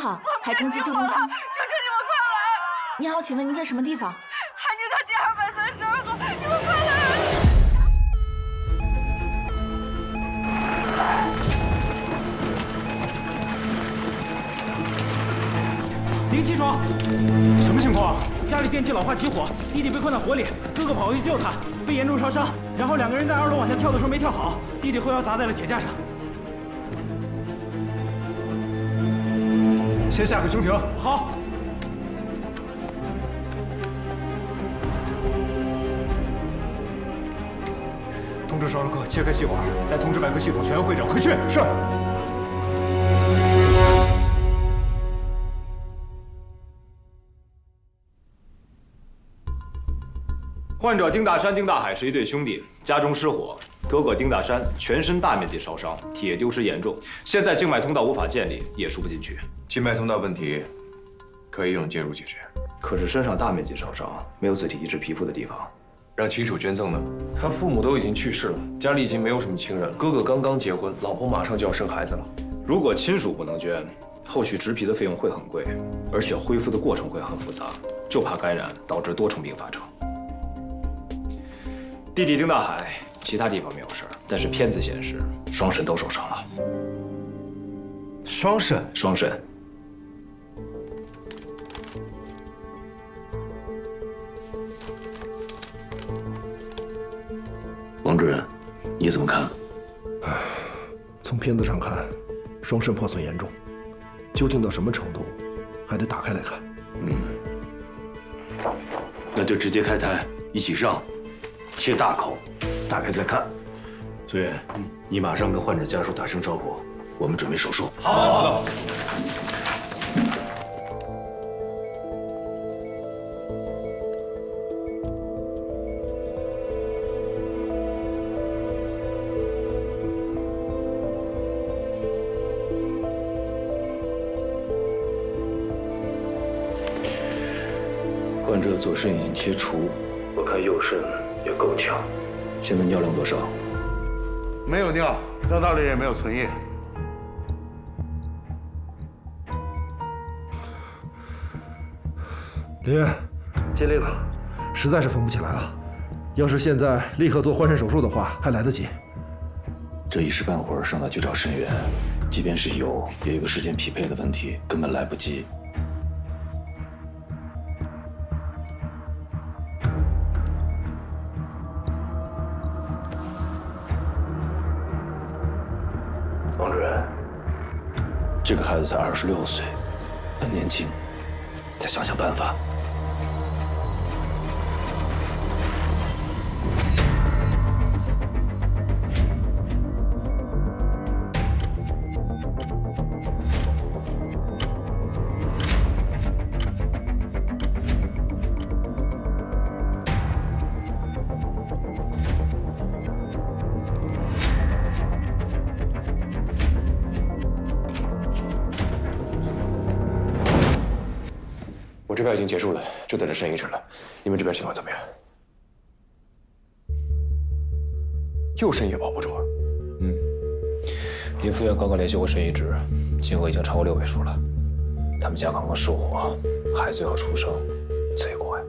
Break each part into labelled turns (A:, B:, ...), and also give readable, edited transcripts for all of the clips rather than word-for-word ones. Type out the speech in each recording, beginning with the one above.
A: 好，海城急救中心。求求你
B: 们快来！
A: 你好，请问您在什么地方？
B: 汉宁堂第232号，你们快来！
C: 林七爽，什么情况？家里电器老化起火，弟弟被困在火里，哥哥跑回去救他，被严重烧伤，然后2个人在2楼往下跳的时候没跳好，弟弟后腰砸在了铁架上。
D: 先下个休庭。
C: 好。
D: 通知烧伤科切开气管，再通知外科系统全员会诊。快去！是。
E: 患者丁大山、丁大海是一对兄弟，家中失火，哥哥丁大山全身大面积烧伤，体液丢失严重，现在静脉通道无法建立，也输不进去。
F: 静脉通道问题可以用介入解决，
E: 可是身上大面积烧伤，没有自体移植皮肤的地方，
F: 让亲属捐赠呢？
G: 他父母都已经去世了，家里已经没有什么亲人，哥哥刚刚结婚，老婆马上就要生孩子了。
E: 如果亲属不能捐，后续植皮的费用会很贵，而且恢复的过程会很复杂，就怕感染导致多重并发症。 弟弟丁大海其他地方没有事儿，但是片子显示双肾都受伤了。
F: 双肾，
E: 双肾。
H: 王主任，你怎么看？
I: 从片子上看，双肾破损严重，究竟到什么程度，还得打开来看。
H: 那就直接开台，一起上。 切大口，打开再看。苏月，你马上跟患者家属打声招呼，我们准备手术。
E: 好的。
H: 患者左肾已经切除，我看右肾。 也够呛，现在尿量多少？
J: 没有尿，尿道里也没有存液。
I: 林渊，尽力了，实在是分不起来了。要是现在立刻做换肾手术的话，还来得及。
H: 这一时半会儿上哪去找肾源？即便是有，也有个时间匹配的问题，根本来不及。 王主任，这个孩子才26岁，很年轻，再想想办法。
G: 我这边已经结束了，就等着肾移植了。你们这边情况怎么样？右肾也保不住啊。
E: 林副院刚刚联系过肾移植，金额已经超过6位数了。他们家刚刚失火，孩子要出生，贼快。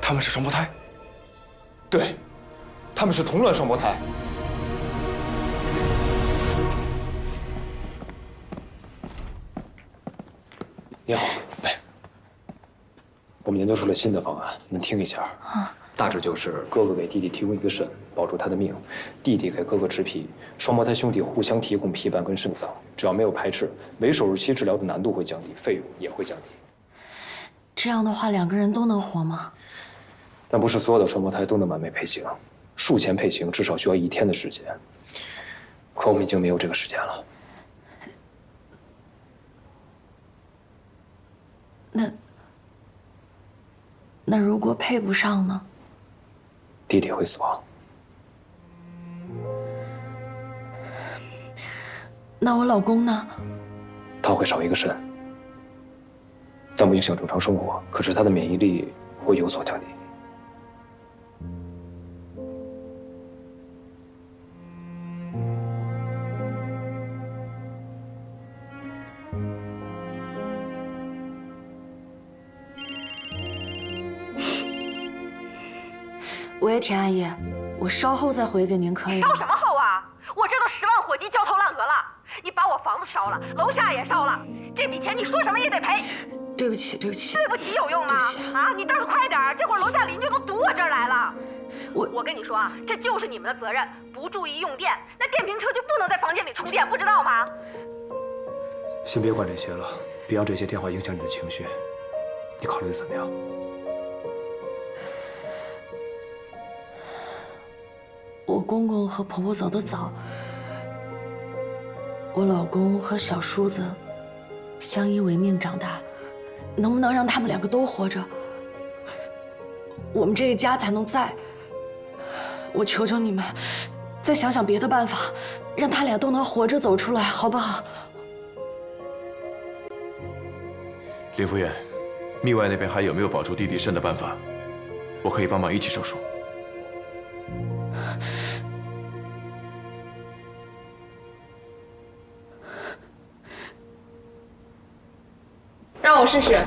G: 他们是双胞胎，对，他们是同卵双胞胎。你好，来，我们研究出了新的方案，您听一下。大致就是哥哥给弟弟提供一个肾，保住他的命；弟弟给哥哥植皮，双胞胎兄弟互相提供皮瓣跟肾脏，只要没有排斥，没手术期治疗的难度会降低，费用也会降低。
A: 这样的话，2个人都能活吗？
G: 但不是所有的双胞胎都能完美配型，术前配型至少需要1天的时间。可我们已经没有这个时间了。
A: 那如果配不上呢？
G: 弟弟会死亡。
A: 那我老公呢？
G: 他会少一个肾，但不影响正常生活。可是他的免疫力会有所降低。
A: 喂，田阿姨，我稍后再回给您，可以吗？
B: 烧什么后啊？我这都10万火急焦头烂额了，你把我房子烧了，楼下也烧了，这笔钱你说什么也得赔。
A: 对不起，对不起，
B: 对不起有用吗？啊，你倒是快点，这会儿楼下邻居都堵我这儿来了。我跟你说啊，这就是你们的责任，不注意用电，那电瓶车就不能在房间里充电，不知道吗？
G: 先别管这些了，别让这些电话影响你的情绪。你考虑的怎么样？
A: 我公公和婆婆走得早，我老公和小叔子相依为命长大，能不能让他们2个都活着，我们这个家才能在。我求求你们，再想想别的办法，让他俩都能活着走出来，好不好？
F: 林夫人，密外那边还有没有保住弟弟肾的办法？我可以帮忙一起手术。
K: 让我试试。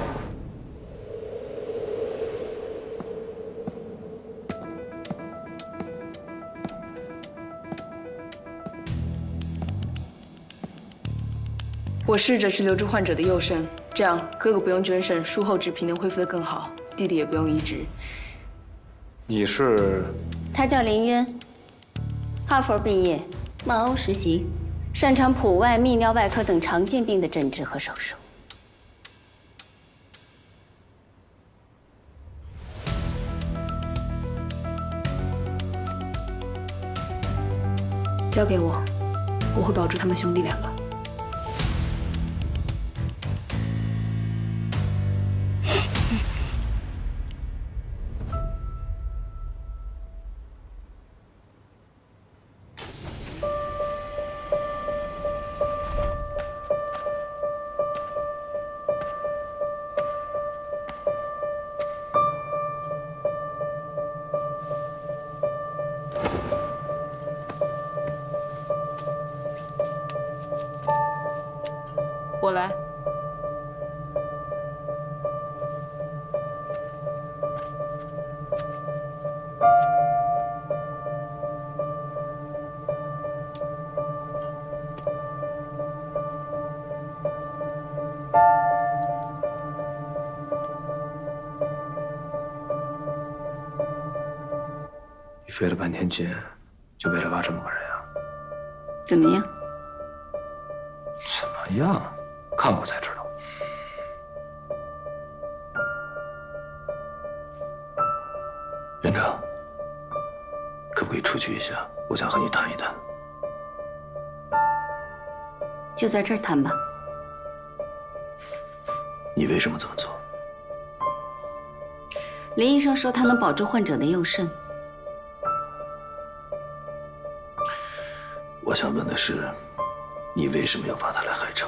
K: 我试着去留住患者的右肾，这样哥哥不用捐肾，术后脂皮能恢复得更好，弟弟也不用移植。
G: 你是？
L: 他叫林渊，哈佛毕业，曼欧实习，擅长普外、泌尿外科等常见病的诊治和手术。
K: 交给我，我会保住他们兄弟2个。我来。
G: 你费了半天劲，就为了挖这么个人啊？
L: 怎么样？
G: 怎么样？看过才知道。
H: 院长，可不可以出去一下？我想和你谈一谈。
L: 就在这儿谈吧。
H: 你为什么这么做？
L: 林医生说他能保住患者的右肾。
H: 我想问的是，你为什么要把他来海城？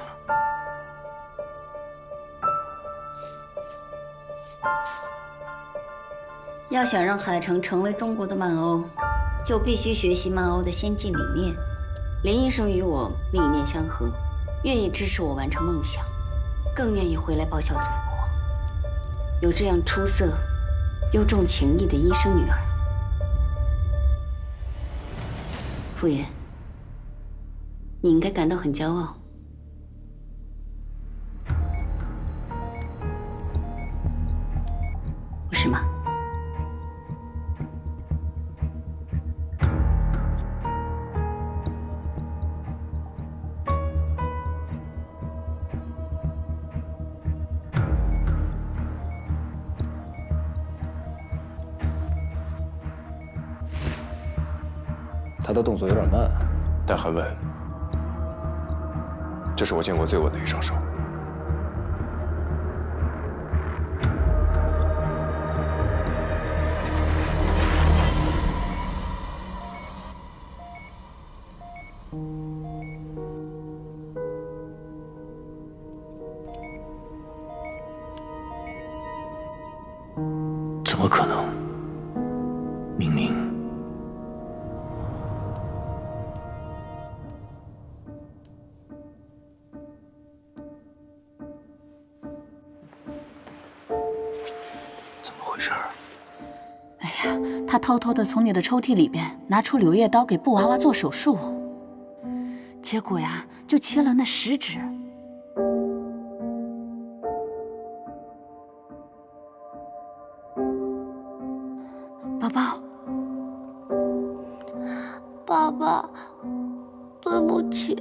L: 要想让海城成为中国的曼欧，就必须学习曼欧的先进理念。林医生与我理念相合，愿意支持我完成梦想，更愿意回来报效祖国。有这样出色又重情义的医生女儿，傅言，你应该感到很骄傲。不是吗？
G: 他的动作有点慢，
F: 但很稳。这是我见过最稳的一双手。
H: 怎么可能？明明……怎么回事？
M: 哎呀，他偷偷的从你的抽屉里边拿出柳叶刀给布娃娃做手术，结果呀，就切了那食指。 宝宝，
N: 爸爸，对不起，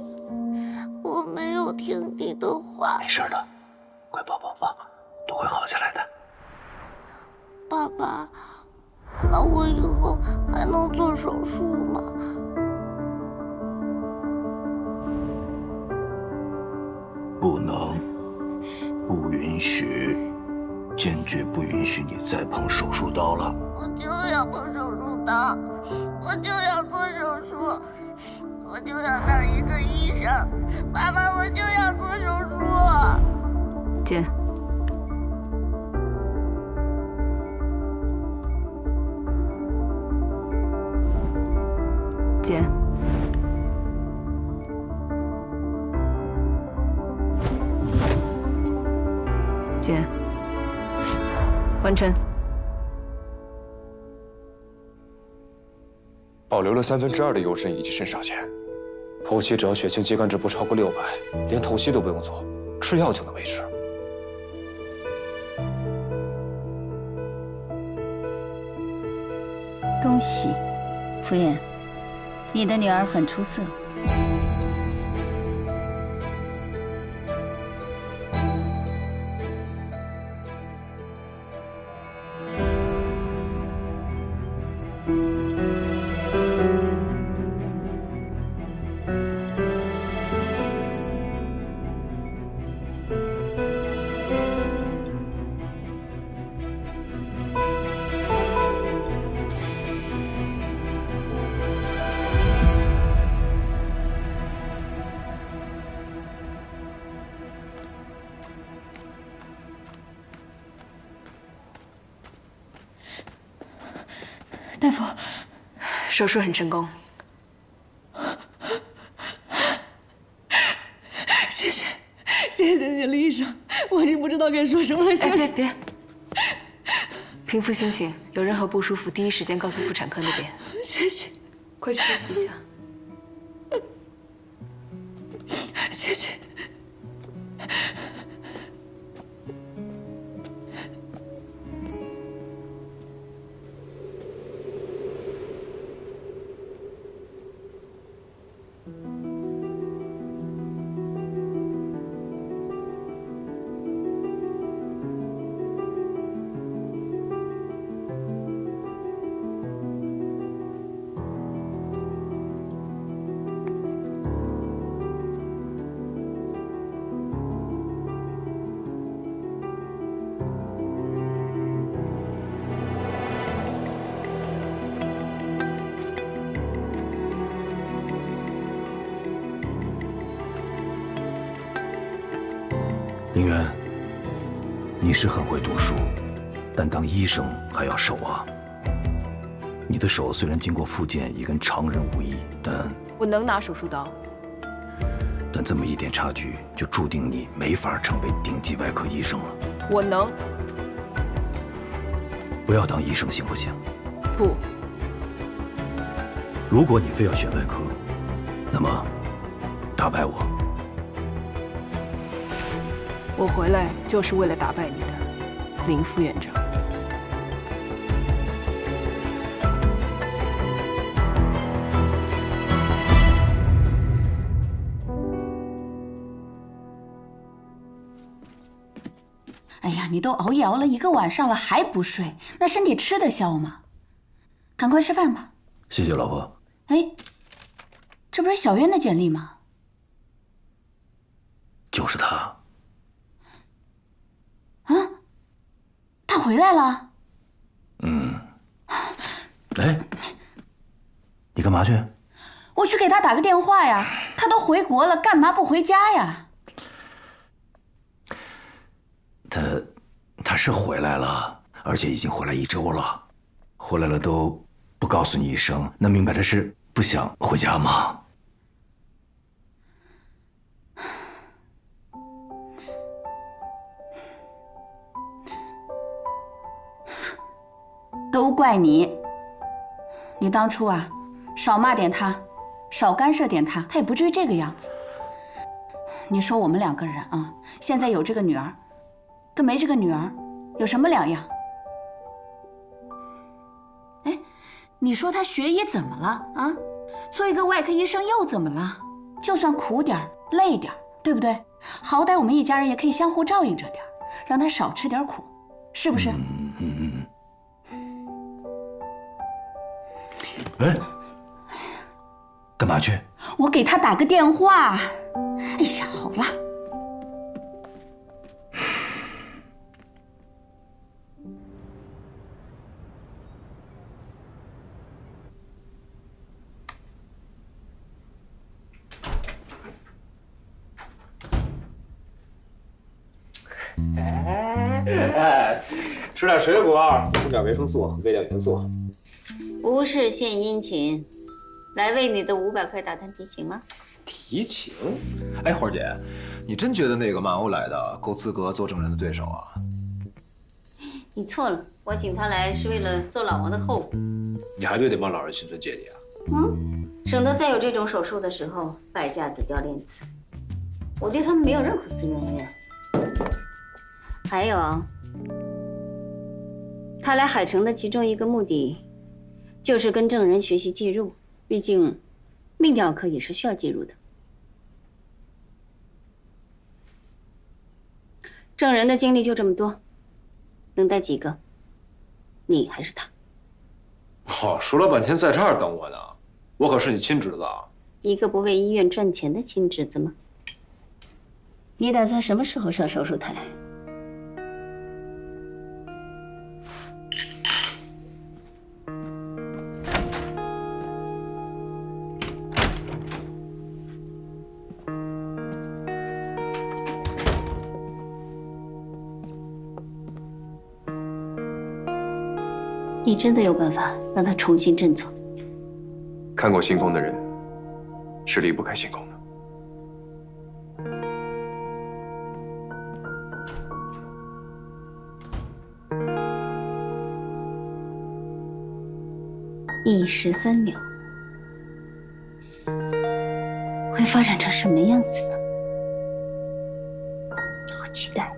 N: 我没有听你的话。
H: 没事的，乖宝宝吧，都会好起来的。
N: 爸爸，那我以后还能做手术吗？
H: 不能，不允许。 坚决不允许你再碰手术刀了！
N: 我就要碰手术刀，我就要做手术，我就要当一个医生。爸爸，我就要做手术。
K: 姐，姐，姐。 完成，
F: 保留了2/3的优肾以及肾上腺。
E: 后期只要血清肌酐值不超过600，连透析都不用做，吃药就能维持。
M: 恭喜，傅燕，你的女儿很出色。 大夫，
K: 手术很成功。
A: 谢谢你，李医生，我已经不知道该说什么了。谢谢。
K: 别，平复心情，有任何不舒服，第一时间告诉妇产科那边。
A: 谢谢。
K: 快去休息一下。
A: 谢谢。
H: 林渊，你是很会读书，但当医生还要手啊。你的手虽然经过复健也跟常人无异，但
K: 我能拿手术刀。
H: 但这么一点差距，就注定你没法成为顶级外科医生了。
K: 我能。
H: 不要当医生行不行？
K: 不。
H: 如果你非要选外科，那么打败我。
K: 我回来就是为了打败你的，林副院长。
M: 哎呀，你都熬夜熬了1个晚上了还不睡，那身体吃得消吗？赶快吃饭吧。
H: 谢谢老婆。
M: 哎，这不是小渊的简历吗？
H: 就是他。
M: 他回来了。
H: 嗯。哎，你干嘛去？
M: 我去给他打个电话呀。他都回国了，干嘛不回家呀？
H: 他是回来了，而且已经回来1周了，回来了都不告诉你一声，那明摆着是不想回家吗？
M: 都怪你！你当初啊，少骂点他，少干涉点他，他也不至于这个样子。你说我们2个人啊，现在有这个女儿，跟没这个女儿有什么两样？哎，你说他学医怎么了啊？做一个外科医生又怎么了？就算苦点累点，对不对？好歹我们一家人也可以相互照应着点，让他少吃点苦，是不是？
H: 哎，干嘛去？
M: 我给他打个电话。哎呀，好了。
G: 吃点水果，补点维生素，喂点元素。
L: 无事献殷勤，来为你的500块打探敌情吗？
G: 敌情？哎，花姐，你真觉得那个曼欧来的够资格做证人的对手啊？
L: 你错了，我请他来是为了做老王的后补。
G: 你还对那帮老人心存芥蒂啊？
L: 省得再有这种手术的时候败架子掉链子。我对他们没有任何私怨恩怨。还有啊，他来海城的其中一个目的，就是跟证人学习介入。毕竟，泌尿科也是需要介入的。证人的精力就这么多，能带几个？你还是他？
G: 好，说了半天在这儿等我呢，我可是你亲侄子啊！
L: 一个不为医院赚钱的亲侄子吗？你打算什么时候上手术台？你真的有办法让他重新振作？
F: 看过星空的人是离不开星空的。
L: 1时3秒，会发展成什么样子呢？好期待。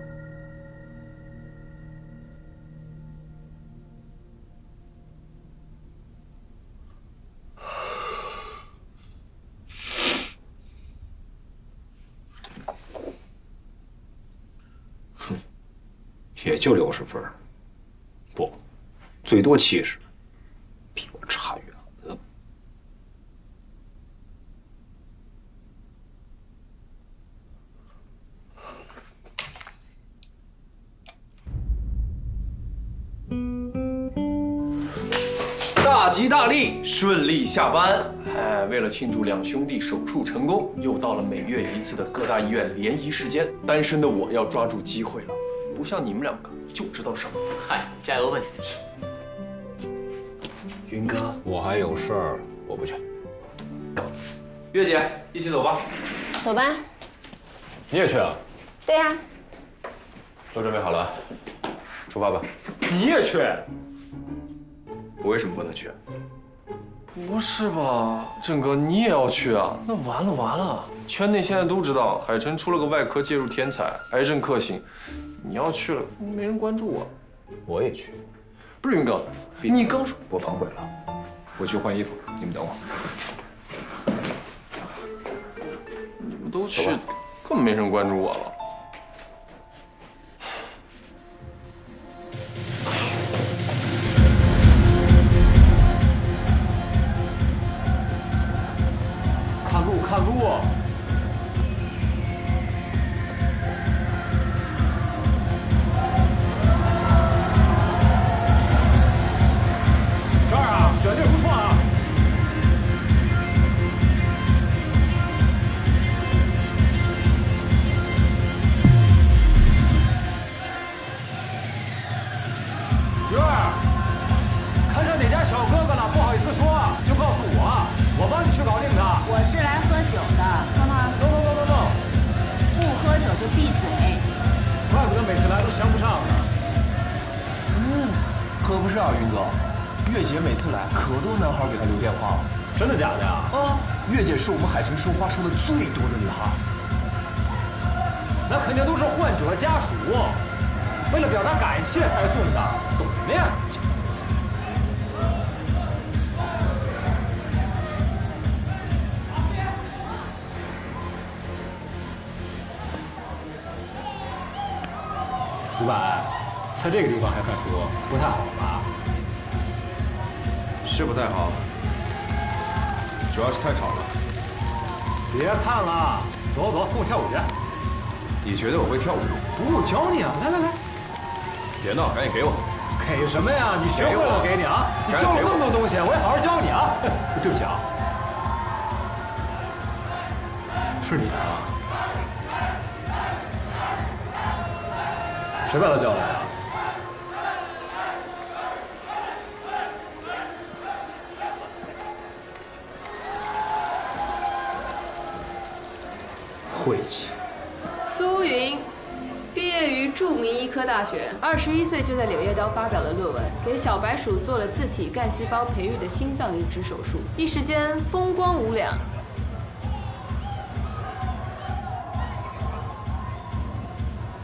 G: 也就60分，不，最多70，比我差远了。
F: 大吉大利，顺利下班。哎，为了庆祝2兄弟手术成功，又到了每月1次的各大医院联谊时间。单身的我要抓住机会了。不像你们2个就知道什么。
O: 嗨，加油吧你！
F: 云哥，
G: 我还有事儿，我不去。
F: 告辞。月姐，一起走吧。
L: 走吧。
G: 你也去啊？
L: 对啊。
F: 都准备好了，出发吧。
G: 你也去？
F: 我为什么不能去？
P: 不是吧，郑哥，你也要去啊？那完了完了！圈内现在都知道海城出了个外科介入天才，癌症克星。你要去了，没人关注我。
G: 我也去。
P: 不是云哥，你刚说
G: 我反悔了，我去换衣服，你们等我。
P: 你们都去，更没人关注我了。
G: 看路，看路！这儿啊，选地不错啊。
D: 菊儿，看上哪家小哥哥了，不好意思说，就告诉我帮你去搞定他。
M: 我是来喝酒的，看看。
D: No，
M: 不喝酒就闭嘴。
D: 怪不得每次来都相不上呢。
F: 可不是啊，云哥，月姐每次来可多男孩给她留电话了。
D: 真的假的呀？
F: 啊，月姐是我们海城收花收的最多的女孩。
D: 那肯定都是患者家属，为了表达感谢才送的，懂什么呀？伍佰，在这个地方还看书，不太好吧？
E: 是不太好，主要是太吵了。
D: 别看了，走，跟我跳舞去。
E: 你觉得我会跳舞？
D: 不，我教你啊！来，
E: 别闹，赶紧给我！
D: 给什么呀？你学会了我给你啊！你教了那么多东西，我也好好教你啊！对不起啊，是你啊？谁把他叫来啊？晦气。
K: 苏云，毕业于著名医科大学，21岁就在《柳叶刀》发表了论文，给小白鼠做了自体干细胞培育的心脏移植手术，一时间风光无两。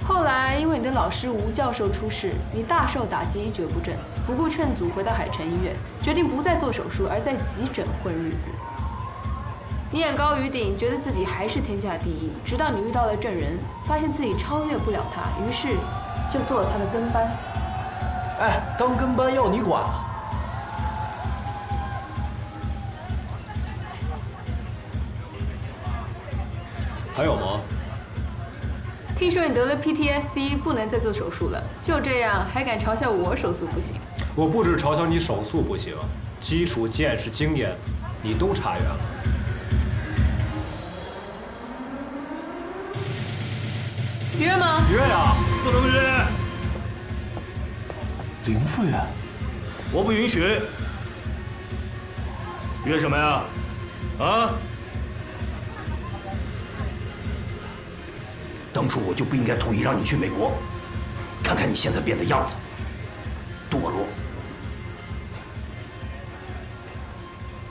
K: 后来因为你的老师吴教授出事，你大受打击，一蹶不振，不顾劝阻，回到海城医院，决定不再做手术，而在急诊混日子。你眼高于顶，觉得自己还是天下第一，直到你遇到了郑人，发现自己超越不了他，于是就做了他的跟班。
F: 哎，当跟班要你管啊？
D: 还有吗？
K: 听说你得了 PTSD， 不能再做手术了。就这样，还敢嘲笑我手速不行？
D: 我不止嘲笑你手速不行，基础见识、经验，你都差远了。
K: 约吗？
D: 约呀，不能约。
F: 林副院，
D: 我不允许。约什么呀？啊？
H: 当初我就不应该同意让你去美国，看看你现在变的样子，堕落。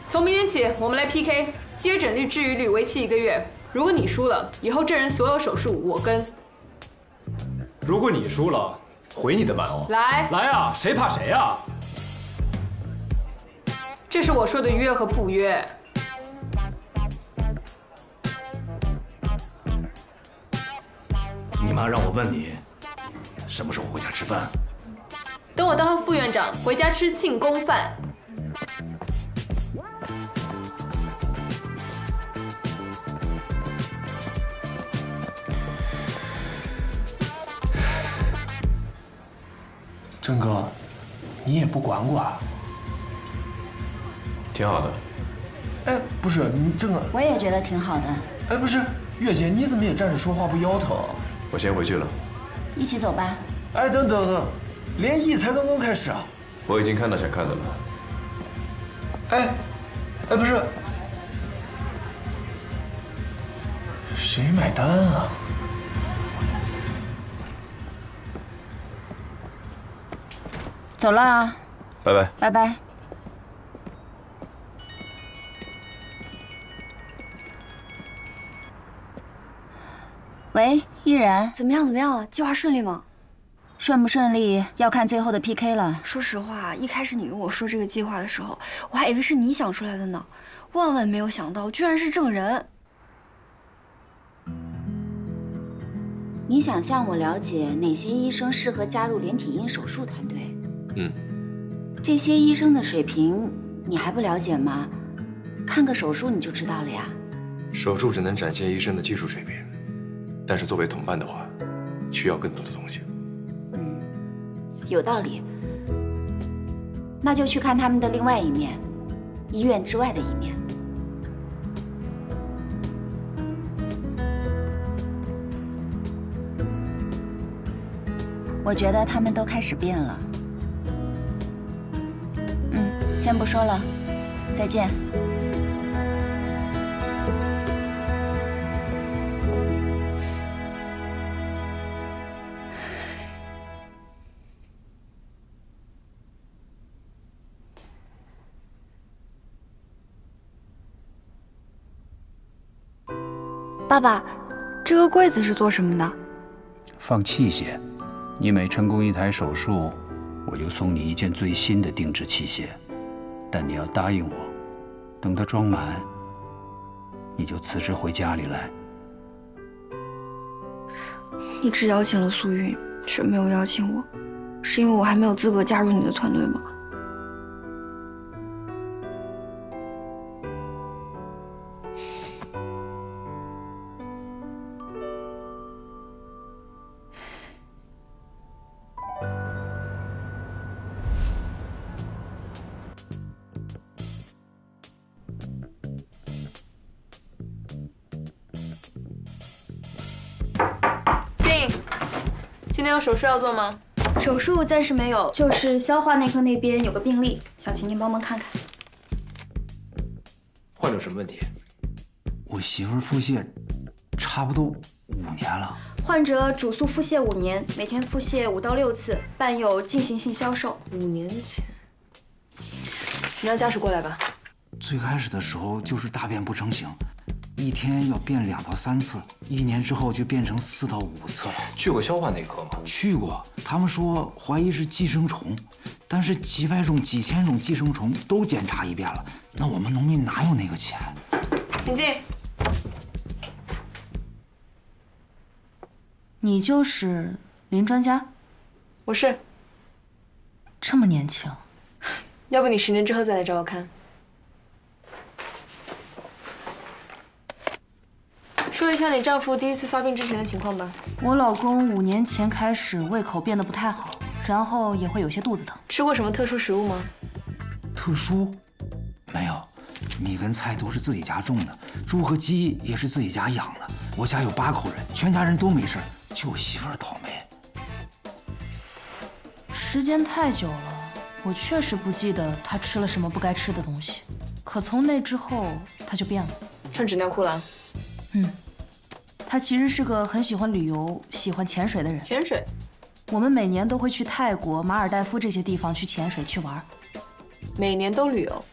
K: 从明天起，我们来 PK， 接诊率、治愈率，为期1个月。如果你输了，以后郑人所有手术我跟。
D: 如果你输了，回你的蛮欧。
K: 来
D: 啊，谁怕谁啊？
K: 这是我说的约和不约。
H: 你妈让我问你，什么时候回家吃饭？
K: 等我当上副院长，回家吃庆功饭。
F: 郑哥，你也不管管？
E: 挺好的。
F: 哎，不是你郑哥，
M: 我也觉得挺好的。
F: 哎，不是月姐，你怎么也站着说话不腰疼？
E: 我先回去了。
M: 一起走吧。
F: 哎，等，联谊才刚刚开始啊！
E: 我已经看到想看的了。
F: 哎，不是，谁买单啊？
M: 走了啊。
E: 拜拜。
M: 拜拜。喂，依然，
Q: 怎么样啊？计划顺利吗？
M: 顺不顺利要看最后的 PK 了。
Q: 说实话，一开始你跟我说这个计划的时候，我还以为是你想出来的呢，万万没有想到，居然是郑人。
M: 你想向我了解哪些医生适合加入连体婴手术团队？这些医生的水平你还不了解吗？看个手术你就知道了呀。
E: 手术只能展现医生的技术水平，但是作为同伴的话，需要更多的东西。
M: 有道理。那就去看他们的另外一面，医院之外的一面。我觉得他们都开始变了。先不说了，再见。
Q: 爸爸，这个柜子是做什么的？
R: 放器械。你每成功1台手术，我就送你1件最新的定制器械。但你要答应我，等它装满，你就辞职回家里来。
Q: 你只邀请了苏韵，却没有邀请我，是因为我还没有资格加入你的团队吗？
K: 今天有手术要做吗？
Q: 手术暂时没有，就是消化内科那边有个病例，想请您帮忙看看。
E: 患者什么问题？
R: 我媳妇儿腹泻，差不多5年了。
Q: 患者主诉腹泻5年，每天腹泻5到6次，伴有进行性消瘦。
K: 5年前，你让家属过来吧。
R: 最开始的时候就是大便不成形。1天要便2到3次，1年之后就变成4到5次了。
E: 去过消化内科吗？
R: 去过，他们说怀疑是寄生虫，但是几百种、几千种寄生虫都检查一遍了，那我们农民哪有那个钱？
K: 请进。
A: 你就是林专家？
K: 我是。
A: 这么年轻，
K: 要不你10年之后再来找我看。说一下你丈夫第1次发病之前的情况吧。
A: 我老公5年前开始胃口变得不太好，然后也会有些肚子疼。
K: 吃过什么特殊食物吗？
R: 特殊？没有，米跟菜都是自己家种的，猪和鸡也是自己家养的。我家有8口人，全家人都没事，就我媳妇儿倒霉。
A: 时间太久了，我确实不记得他吃了什么不该吃的东西。可从那之后，他就变了，
K: 穿纸尿裤了。
A: 他其实是个很喜欢旅游、喜欢潜水的人。
K: 潜水，
A: 我们每年都会去泰国、马尔代夫这些地方去潜水去玩。
K: 每年都旅游。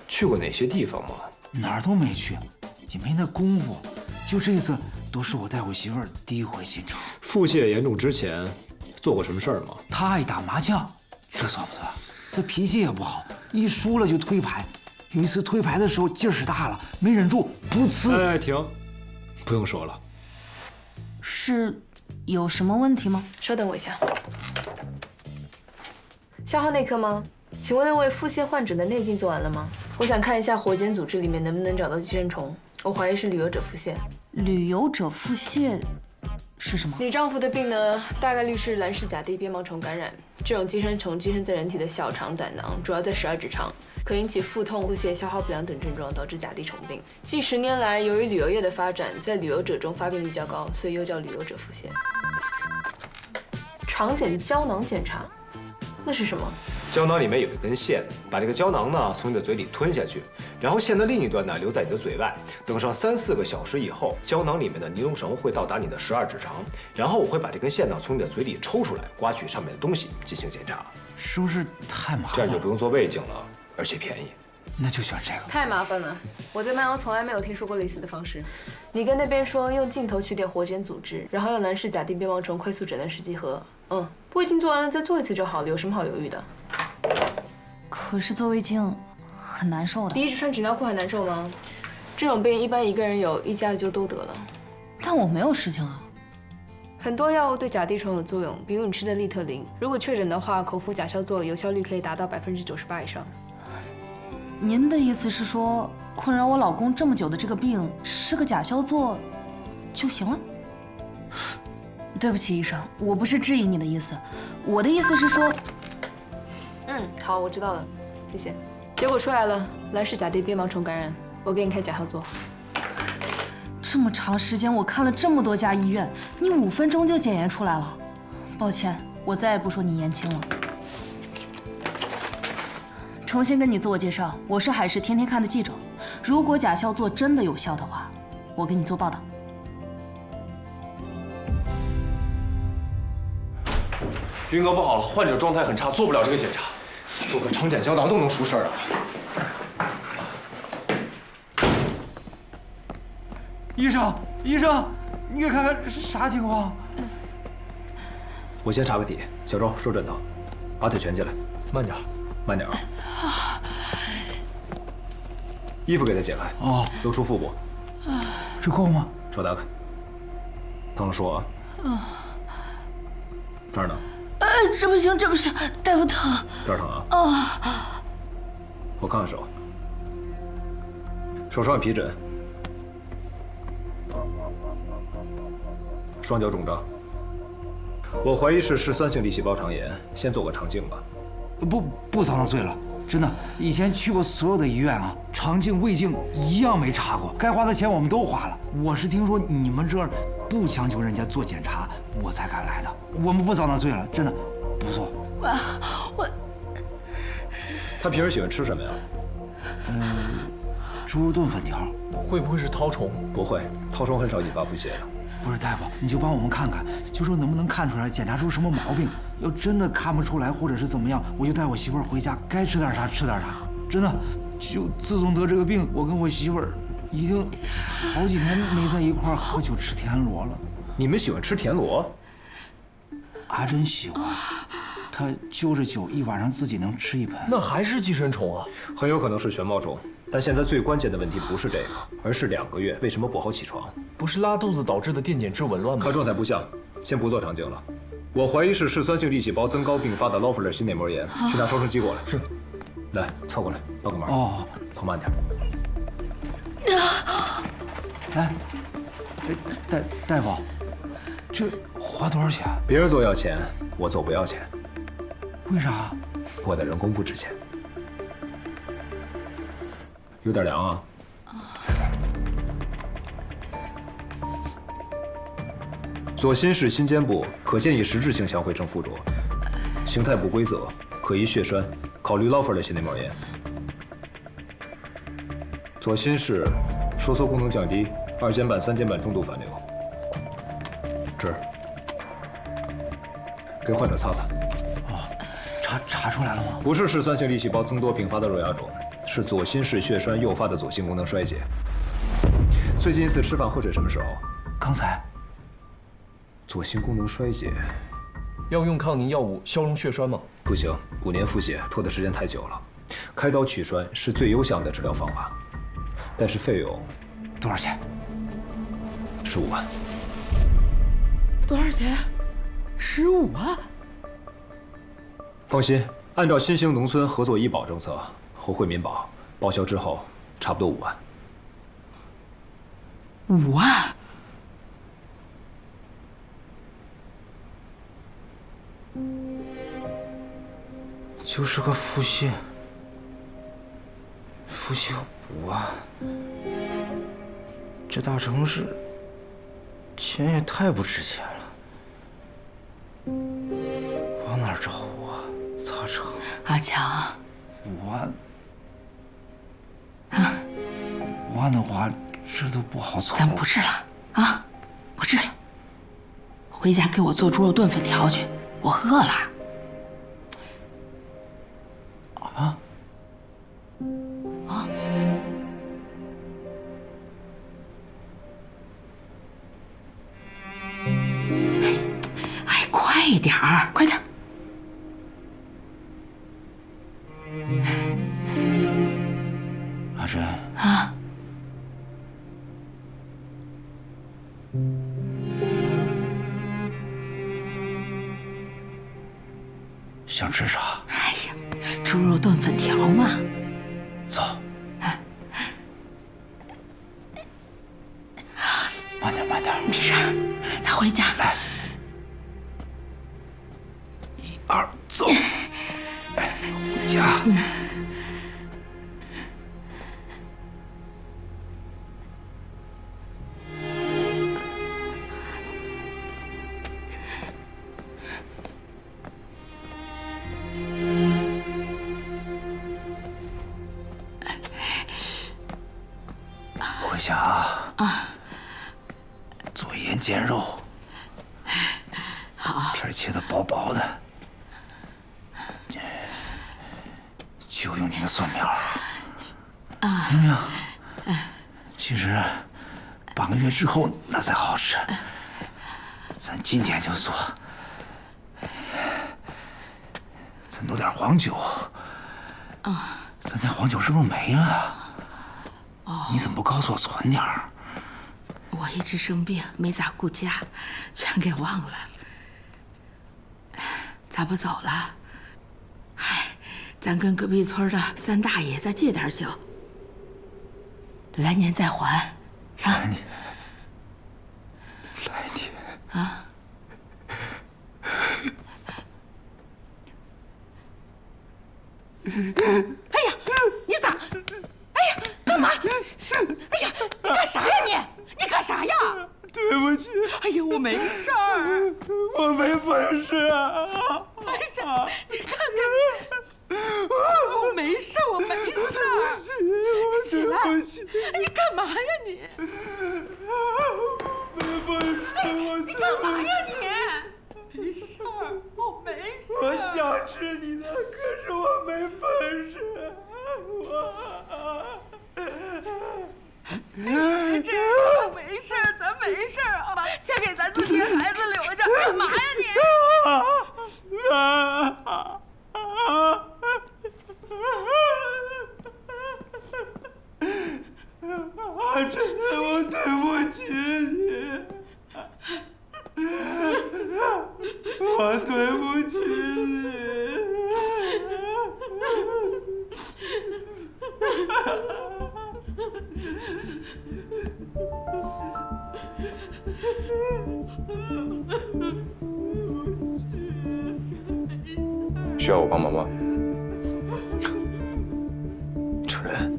E: 去过哪些地方吗？
R: 哪儿都没去，也没那功夫。就这次都是我带我媳妇儿第1回进城。
E: 腹泻严重之前做过什么事儿吗？
R: 他爱打麻将，这算不算？他脾气也不好，一输了就推牌。有一次推牌的时候劲儿使大了，没忍住，噗呲！
E: 哎，停，不用说了。
A: 是有什么问题吗？
K: 稍等我一下。消化内科吗？请问那位腹泻患者的内镜做完了吗？我想看一下活检组织里面能不能找到寄生虫，我怀疑是旅游者腹泻。
A: 旅游者腹泻是什么？
K: 你丈夫的病呢，大概率是蓝氏甲地鞭毛虫感染。这种寄生虫寄生在人体的小肠、胆囊，主要在12指肠，可引起腹痛、腹泻、消化不良等症状，导致甲地虫病。近10年来，由于旅游业的发展，在旅游者中发病率较高，所以又叫旅游者腹泻。肠检胶囊检查，那是什么？
E: 胶囊里面有一根线，把这个胶囊呢从你的嘴里吞下去，然后线的另一端呢留在你的嘴外。等上3、4个小时以后，胶囊里面的尼龙绳会到达你的12指肠，然后我会把这根线呢从你的嘴里抽出来，刮取上面的东西进行检查。
R: 是不是太麻烦了？
E: 这样就不用做胃镜了，而且便宜。
R: 那就选这个。
K: 太麻烦了，我在曼欧从来没有听说过类似的方式。你跟那边说用镜头取点活检组织，然后用蓝氏甲地鞭毛虫快速诊断试剂盒。胃镜做完了再做1次就好了，有什么好犹豫的？
A: 可是做胃镜很难受的。
K: 比一直穿纸尿裤还难受吗？这种病一般1个人有，1家子就都得了。
A: 但我没有事情啊。
K: 很多药物对甲地虫有作用，比如你吃的利特林，如果确诊的话，口服甲硝唑有效率可以达到98%以上。
A: 您的意思是说，困扰我老公这么久的这个病，吃个甲硝唑就行了？对不起，医生，我不是质疑你的意思，我的意思是说，
K: 好，我知道了，谢谢。结果出来了，蓝氏甲地鞭毛虫感染，我给你开甲硝唑。
A: 这么长时间，我看了这么多家医院，你5分钟就检验出来了。抱歉，我再也不说你年轻了。
M: 重新跟你自我介绍，我是海市天天看的记者。如果甲硝唑真的有效的话，我给你做报道。
F: 云哥不好了，患者状态很差，做不了这个检查。
E: 做个肠检胶囊都能出事啊！
C: 医生，医生，你给看看是啥情况？
E: 我先查个体，小周收枕头，把腿蜷起来，慢点，慢点啊！衣服给他解开，
C: 哦，
E: 露出腹部。
C: 这够吗？
E: 手打开。疼了说啊。这儿呢？
A: 这不行，这不行，大夫疼。
E: 这儿疼啊？
A: 啊！
E: 我看看手，手上有皮疹，双脚肿胀。我怀疑是嗜酸性粒细胞肠炎，先做个肠镜吧。
C: 不遭那罪了，真的。以前去过所有的医院啊，肠镜、胃镜一样没查过，该花的钱我们都花了。我是听说你们这儿不强求人家做检查，我才敢来的。我们不遭那罪了，真的，不做。
A: 我。
E: 他平时喜欢吃什么呀？
C: 猪肉炖粉条。
E: 会不会是绦虫？不会，绦虫很少引发腹泻的。
C: 不是大夫，你就帮我们看看，就说能不能看出来，检查出什么毛病。要真的看不出来，或者是怎么样，我就带我媳妇儿回家，该吃点啥吃点啥。真的，就自从得这个病，我跟我媳妇儿已经好几年没在一块儿喝酒吃田螺了。
E: 你们喜欢吃田螺？
C: 阿珍喜欢，她就着酒一晚上自己能吃一盆。
F: 那还是寄生虫啊？
E: 很有可能是旋毛虫。但现在最关键的问题不是这个，而是2个月为什么不好起床？
F: 不是拉肚子导致的电解质紊乱吗？
E: 看状态不像，先不做肠镜了。我怀疑是嗜酸性粒细胞增高并发的劳弗勒心内膜炎，去拿超声机过来。是，来凑过来帮个忙。
C: 哦，
E: 头慢点。
C: 哎，大夫，这花多少钱？
E: 别人做要钱，我做不要钱。
C: 为啥？
E: 我的人工不值钱。有点凉啊。左心室心尖部可见以实质性相会症附着，形态不规则，可疑血栓，考虑劳弗勒心内膜炎。左心室收缩功能降低，2尖瓣、3尖瓣中度反流。这儿，给患者擦擦。
C: 哦，查出来了吗？
E: 不是嗜酸性粒细胞增多并发的肉芽肿，是左心室血栓诱发的左心功能衰竭。最近一次吃饭喝水什么时候？
C: 刚才。
E: 左心功能衰竭，
F: 要用抗凝药物消融血栓吗？
E: 不行，5年腹泻拖的时间太久了，开刀取栓是最优项的治疗方法，但是费用
C: 多少钱
E: ？15万。
A: 多少钱？15万。
E: 放心，按照新兴农村合作医保政策和惠民保报销之后，差不多5万。
A: 5万。
C: 就是个腹泻5万，这大城市钱也太不值钱了，往哪儿找啊？咋整？
A: 阿强
C: ，5万，5万的话，这都不好凑。
A: 咱不治了啊，不治了，回家给我做猪肉炖粉条去，我饿了。快一点儿，快点儿！
C: 阿珍
A: 啊，
C: 想吃啥？
A: 哎呀，猪肉炖粉条嘛。
C: 走。慢点，慢点。
A: 没事儿，咱回家。
C: 来。1、2，走！回家。下啊。啊。做盐煎肉。
A: 好。
C: 片切的薄薄的。就用你的蒜苗。啊。明明。其实，半个月之后那才好吃。咱今天就做。咱弄点黄酒。啊。咱家黄酒是不是没了？哦。你怎么不告诉我存点儿？
A: 我一直生病，没咋顾家，全给忘了。咋不走了？嗨，咱跟隔壁村的三大爷再借点酒，来年再还。
C: 来年。
A: 啊。哎呀，你咋？哎呀，干嘛？哎呀，你干啥呀你？你干啥呀？
C: 对不起。
A: 哎呀，我没事儿。
C: 我没本事啊。
A: 哎呀，你看看，我没事儿，我没事儿。你起来。你干嘛呀你？
C: 没本事，
A: 你干嘛呀你？没事儿，我没事儿。
C: 我想吃你的，可是我没本事。
A: 这没事儿，咱没事儿啊，先给咱自己孩子留着，干嘛呀你？
C: 阿晨，我对不起你，我对不起你。
F: 需要我帮忙吗？
E: 程仁，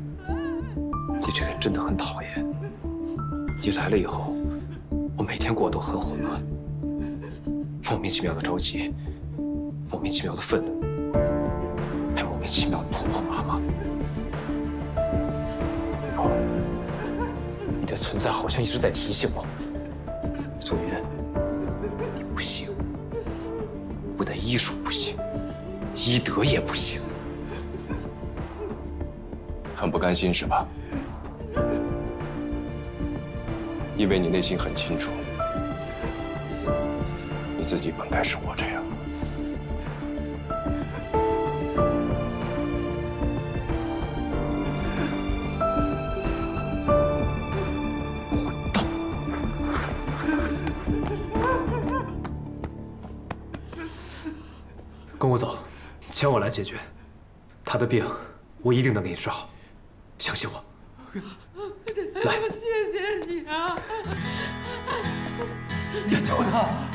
E: 你这人真的很讨厌。你来了以后，我每天过得都很混乱，莫名其妙的着急，莫名其妙的愤怒，还莫名其妙的婆婆妈妈。你的存在好像一直在提醒我，左云，你不行，不但医术不行，医德也不行。
F: 很不甘心是吧？因为你内心很清楚，你自己本该是我这样。
E: 跟我走，钱我来解决。他的病，我一定能给你治好，相信我。来，
A: 谢谢你啊！
C: 别救他！